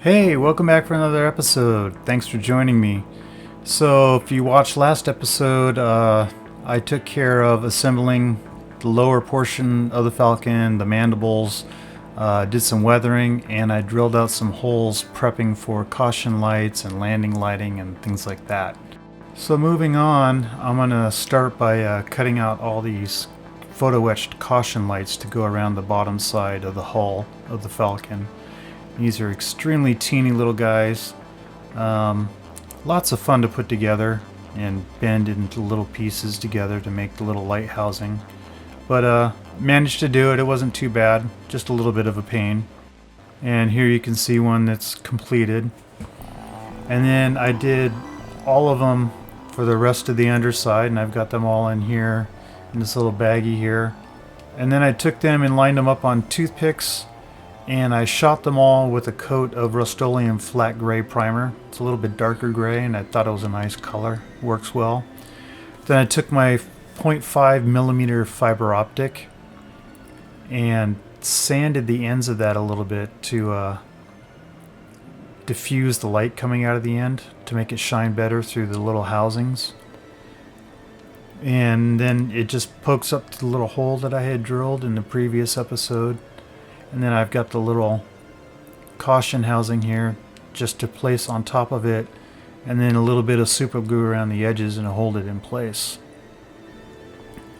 Hey, welcome back for another episode. Thanks for joining me. So, if you watched last episode, I took care of assembling the lower portion of the Falcon, the mandibles, did some weathering, and I drilled out some holes prepping for caution lights and landing lighting and things like that. So moving on, I'm going to start by cutting out all these photo etched caution lights to go around the bottom side of the hull of the Falcon. These are extremely teeny little guys. Lots of fun to put together and bend into little pieces together to make the little light housing. But managed to do it. It wasn't too bad. Just a little bit of a pain. And here you can see one that's completed. And then I did all of them for the rest of the underside, and I've got them all in here in this little baggie here. And then I took them and lined them up on toothpicks, and I shot them all with a coat of Rust-Oleum flat gray primer. It's a little bit darker gray, and I thought it was a nice color. Works well. Then I took my 0.5 millimeter fiber optic and sanded the ends of that a little bit to diffuse the light coming out of the end to make it shine better through the little housings. And then it just pokes up to the little hole that I had drilled in the previous episode. And then I've got the little caution housing here just to place on top of it, and then a little bit of super glue around the edges and hold it in place.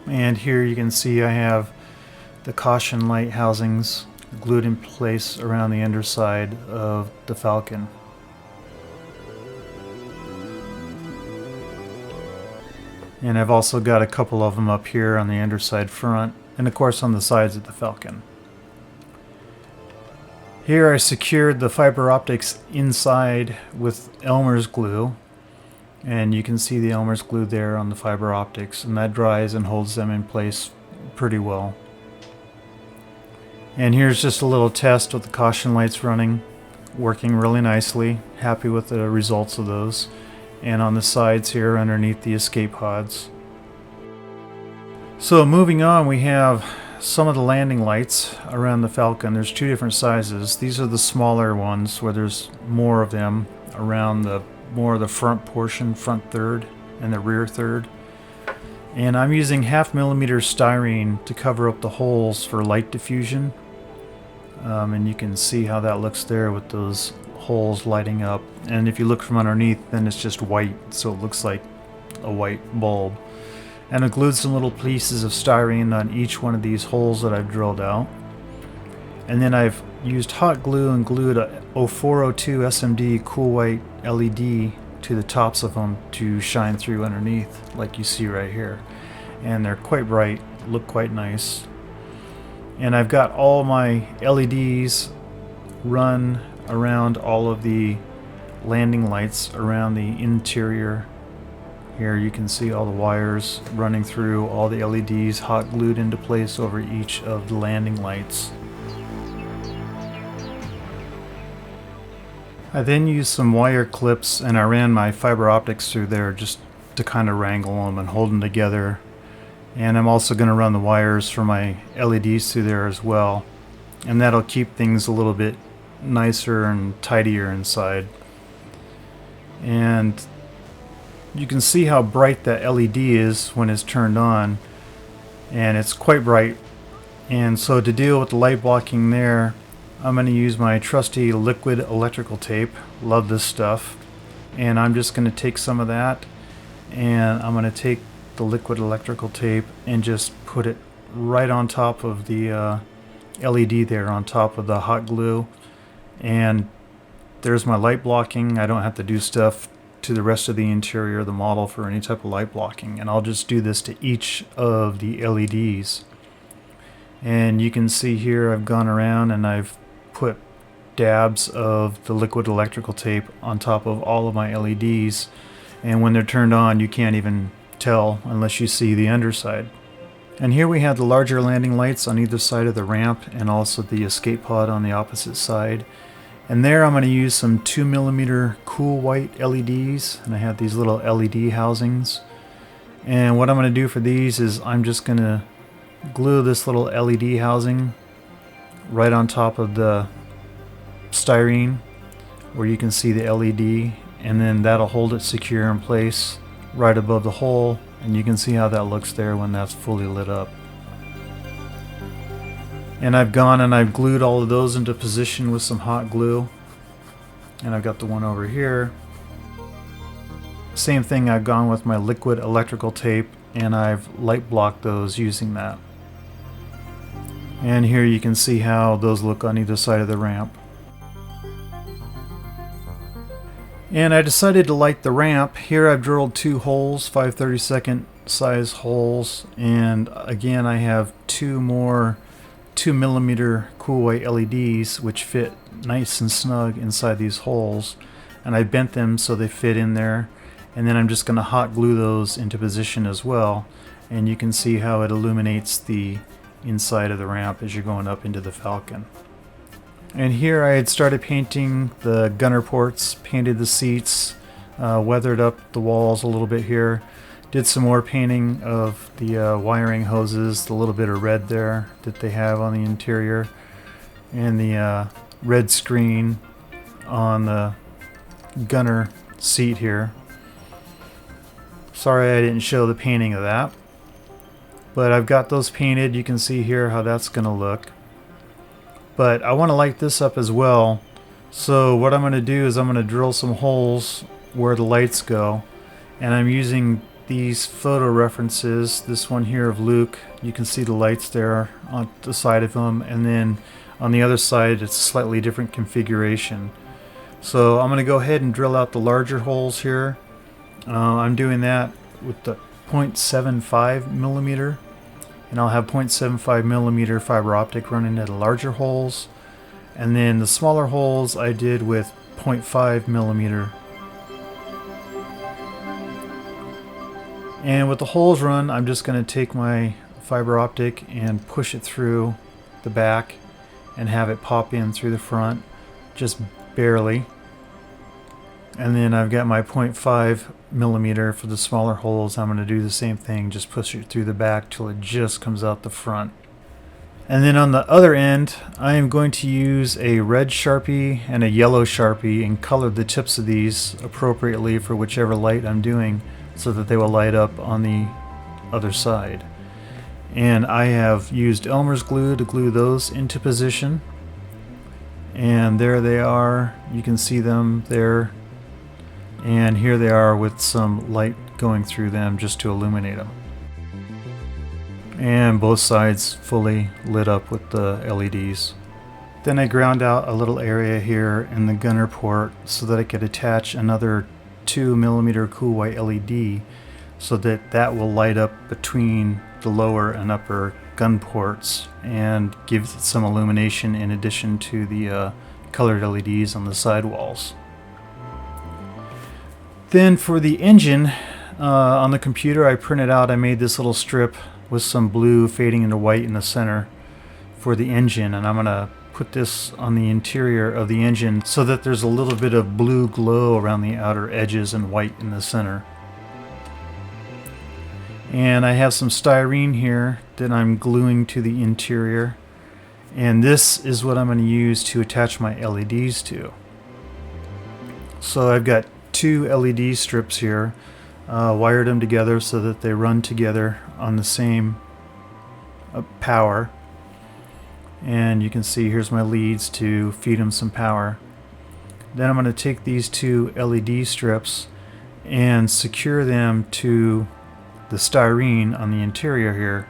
And here you can see I have the caution light housings glued in place around the underside of the Falcon. And I've also got a couple of them up here on the underside front, and of course on the sides of the Falcon. Here I secured the fiber optics inside with Elmer's glue, and you can see the Elmer's glue there on the fiber optics, and that dries and holds them in place pretty well. And here's just a little test with the caution lights running, working really nicely. Happy with the results of those. And on the sides here underneath the escape pods. So moving on, we have some of the landing lights around the Falcon. There's two different sizes. These are the smaller ones where there's more of them around the more of the front portion, front third, and the rear third. And I'm using 0.5 millimeter styrene to cover up the holes for light diffusion. And you can see how that looks there with those holes lighting up. And if you look from underneath, then it's just white, so it looks like a white bulb. And I glued some little pieces of styrene on each one of these holes that I've drilled out. And then I've used hot glue and glued a 0402 SMD cool white LED to the tops of them to shine through underneath, like you see right here. And they're quite bright, look quite nice. And I've got all my LEDs run around all of the landing lights around the interior. Here you can see all the wires running through, all the LEDs hot glued into place over each of the landing lights. I then used some wire clips and I ran my fiber optics through there just to kind of wrangle them and hold them together. And I'm also going to run the wires for my LEDs through there as well. And that'll keep things a little bit nicer and tidier inside. And you can see how bright that LED is when it's turned on, and it's quite bright. And so to deal with the light blocking there, I'm going to use my trusty liquid electrical tape. Love this stuff. And I'm just going to take some of that, and I'm going to take the liquid electrical tape and just put it right on top of the LED there, on top of the hot glue. And there's my light blocking. I don't have to do stuff to the rest of the interior of the model for any type of light blocking, and I'll just do this to each of the LEDs. And you can see here I've gone around and I've put dabs of the liquid electrical tape on top of all of my LEDs, and when they're turned on you can't even tell unless you see the underside. And here we have the larger landing lights on either side of the ramp, and also the escape pod on the opposite side. And there I'm going to use some 2 millimeter cool white LEDs, and I have these little LED housings. And what I'm going to do for these is I'm just going to glue this little LED housing right on top of the styrene where you can see the LED, and then that'll hold it secure in place right above the hole, and you can see how that looks there when that's fully lit up. And I've gone and I've glued all of those into position with some hot glue, and I've got the one over here. Same thing, I've gone with my liquid electrical tape and I've light blocked those using that. And here you can see how those look on either side of the ramp. And I decided to light the ramp. Here I've drilled 2 holes, 5/32 size holes, and again I have 2 more 2mm cool white LEDs which fit nice and snug inside these holes, and I bent them so they fit in there, and then I'm just going to hot glue those into position as well, and you can see how it illuminates the inside of the ramp as you're going up into the Falcon. And here I had started painting the gunner ports, painted the seats, weathered up the walls a little bit here, did some more painting of the wiring hoses, the little bit of red there that they have on the interior, and the red screen on the gunner seat here. Sorry I didn't show the painting of that, but I've got those painted. You can see here how that's going to look. But I want to light this up as well, so what I'm going to do is I'm going to drill some holes where the lights go, and I'm using these photo references. This one here of Luke, you can see the lights there on the side of him, and then on the other side it's a slightly different configuration. So I'm going to go ahead and drill out the larger holes here. I'm doing that with the 0.75mm, and I'll have 0.75mm fiber optic running at the larger holes, and then the smaller holes I did with 0.5mm. And with the holes run, I'm just going to take my fiber optic and push it through the back and have it pop in through the front, just barely. And then I've got my 0.5mm for the smaller holes. I'm going to do the same thing, just push it through the back till it just comes out the front. And then on the other end, I am going to use a red Sharpie and a yellow Sharpie and color the tips of these appropriately for whichever light I'm doing, so that they will light up on the other side. And I have used Elmer's glue to glue those into position. And there they are. You can see them there. And here they are with some light going through them just to illuminate them. And both sides fully lit up with the LEDs. Then I ground out a little area here in the gunner port so that I could attach another 2mm cool white LED, so that that will light up between the lower and upper gun ports and give it some illumination in addition to the colored LEDs on the side walls. Then for the engine, on the computer I printed out, I made this little strip with some blue fading into white in the center for the engine, and I'm going to put this on the interior of the engine so that there's a little bit of blue glow around the outer edges and white in the center. And I have some styrene here that I'm gluing to the interior, and this is what I'm going to use to attach my LEDs to. So I've got 2 LED strips here, wired them together so that they run together on the same power. And you can see here's my leads to feed them some power. Then I'm going to take these 2 LED strips and secure them to the styrene on the interior here,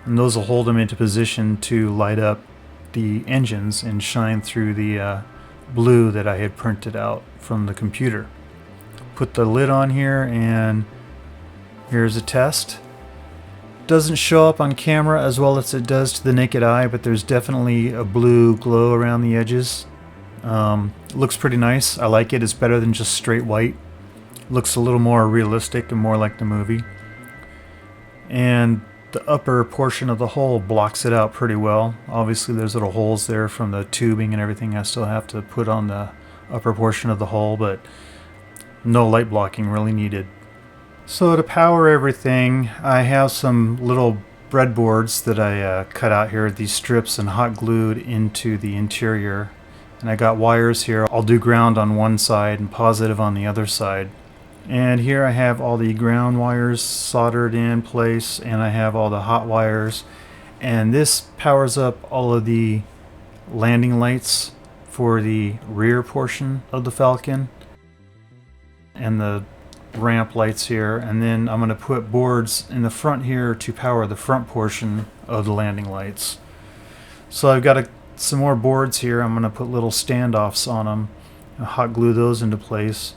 and those will hold them into position to light up the engines and shine through the blue that I had printed out from the computer. Put the lid on here, and here's a test. Doesn't show up on camera as well as it does to the naked eye, but there's definitely a blue glow around the edges. Looks pretty nice. I like it. It's better than just straight white. Looks a little more realistic and more like the movie. And the upper portion of the hull blocks it out pretty well. Obviously there's little holes there from the tubing and everything I still have to put on the upper portion of the hull, but no light blocking really needed. So to power everything, I have some little breadboards that I cut out here, these strips, and hot glued into the interior. And I got wires here. I'll do ground on one side and positive on the other side. And here I have all the ground wires soldered in place, and I have all the hot wires. And this powers up all of the landing lights for the rear portion of the Falcon and the ramp lights here. And then I'm going to put boards in the front here to power the front portion of the landing lights. So I've got some more boards here. I'm going to put little standoffs on them and hot glue those into place.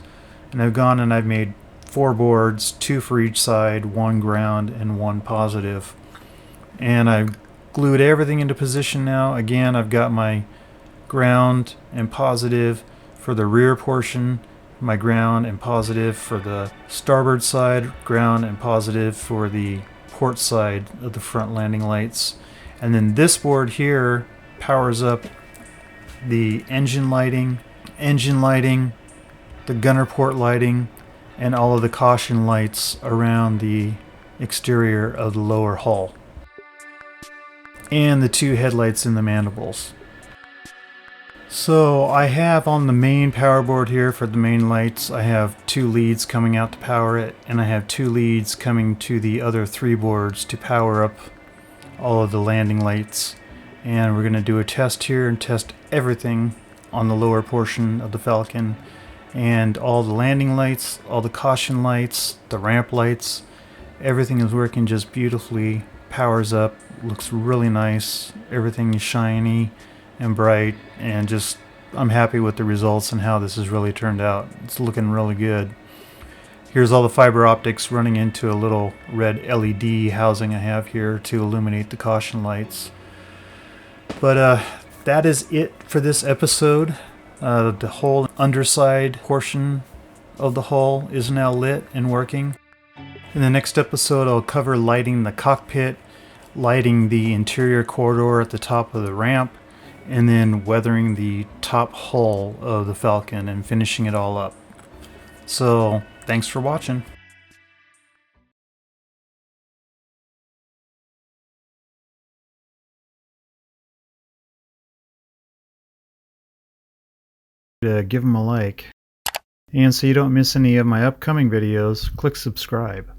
And I've gone and I've made 4 boards, 2 for each side, 1 ground and 1 positive. And I've glued everything into position now. Again, I've got my ground and positive for the rear portion, my ground and positive for the starboard side, ground and positive for the port side of the front landing lights. And then this board here powers up the engine lighting, the gunner port lighting, and all of the caution lights around the exterior of the lower hull, and the 2 headlights in the mandibles. So I have on the main power board here for the main lights, I have 2 leads coming out to power it, and I have 2 leads coming to the other 3 boards to power up all of the landing lights. And we're going to do a test here and test everything on the lower portion of the Falcon, and all the landing lights, all the caution lights, the ramp lights, everything is working just beautifully. Powers up, looks really nice, everything is shiny and bright, and just I'm happy with the results and how this has really turned out. It's looking really good. Here's all the fiber optics running into a little red LED housing I have here to illuminate the caution lights. But that is it for this episode. The whole underside portion of the hull is now lit and working. In the next episode, I'll cover lighting the cockpit, lighting the interior corridor at the top of the ramp, and then weathering the top hull of the Falcon and finishing it all up. So, thanks for watching. Give them a like. And so you don't miss any of my upcoming videos, click subscribe.